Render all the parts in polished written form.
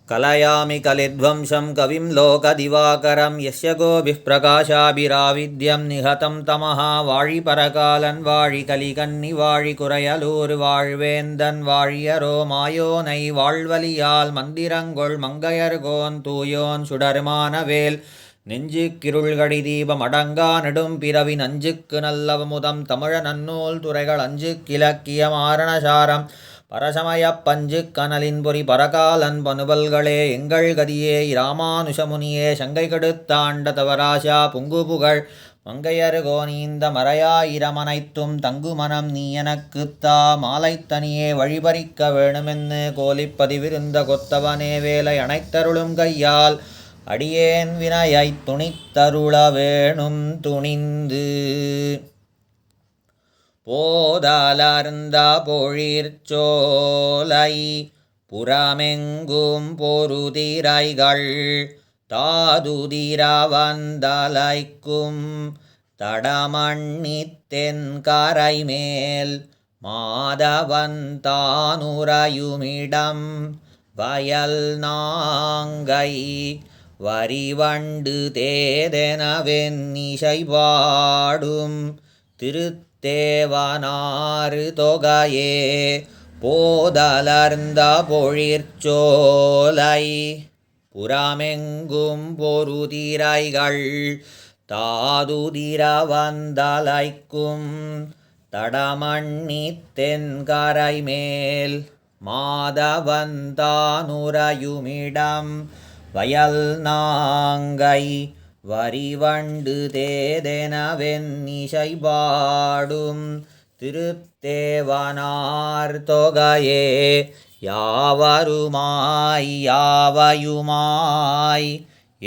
कलयामि कलिध्वंसं कविं लोकदिवाकरं यस्य गोभिः प्रकाशाभिराविद्यं निहतं तमः वाழி பரகாலன் வாழி கலிகன்னி வாழி குறையலூர் வாழ்வேந்தன் வாழியரோ மாயோனை வாழ்வலியால் மந்திரங்கொள் மங்கையர்கோன் தூயோன் சுடர்மானவேல் நெஞ்சுக்கிருள்கடி தீபம் அடங்கா நெடும் பிறவி நஞ்சுக்கு நல்லவமுதம் தமிழ நன்னூல் துறைகள் அஞ்சுக்கிலக்கியம் ஆரணசாரம் பரசமயப் பஞ்சு கனலின் பொறி பரகாலன் பனுவல்களே எங்கள் கதியே இராமானுஷமுனியே சங்கை கெடுத்தாண்ட தவராசா புங்குபுகழ் மங்கையர்கோ நீந்த மறையாயிரமனைத்தும் தங்குமனம் நீ எனக்குத்தா மாலைத்தனியே வழிபறிக்க வேணுமென்னு கோலிப்பதிவிருந்த கொத்தவனே வேலை அனைத்தருளும் கையால் அடியேன் வினையைத் துணித்தருள வேணும் துணிந்து போதலர்ந்த பொழிற்சோலை புறமெங்கும் பொருதிரைகள் தாதுதிர வந்தலைக்கும் தடமண்ணித்தென் கரைமேல் மாதவன் தானுரையுமிடம் வயல் நாங்கை வரிவண்டு தேதெனவென்னிசை பாடும் திருத்தேவனாறு தொகையே போதலர்ந்த பொழிற்சோலை புறமெங்கும் பொருதிரைகள் தாதுதிர வந்தலைக்கும் தடமண்ணித்தென் கரைமேல் மாதவன் தானுரையுமிடம் வயல் நாங்கை வரிவண்டு தேதெனவென்னிசை பாடும் திருத்தேவனார் தொகையே யாவருமாய் யாவையுமாய்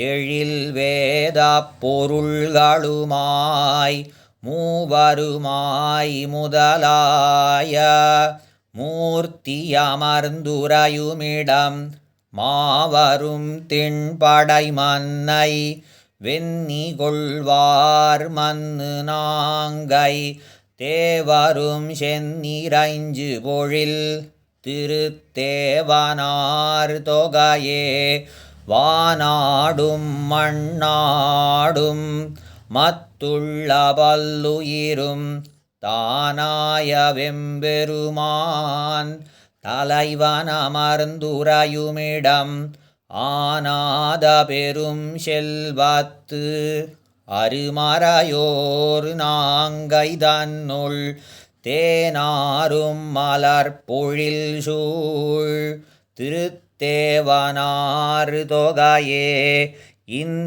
எழில் வேத பொருள்களுமாய் மூவருமாய் முதலாய மூர்த்தியமர்ந்துரையுமிடம் மாவரும் திண்படை மன்னை வெண்ணி கொள்வார் மன்னு நாங்கை தேவரும் சென்னிரைஞ்சு பொழில் திருத்தேவனார் தொகையே வானாடும் மண்ணாடும் மத்துள்ள பல்லுயிரும் தானாய வெம்பெருமான் தலைவனமர்ந்துரையுமிடம் ஆனாத பெரும் செல்வத்து அருமறையோர் நாங்கை தன்னுள் தேனாரும் மலர்பொழில் சூழ் திருத்தேவனார் தொகையே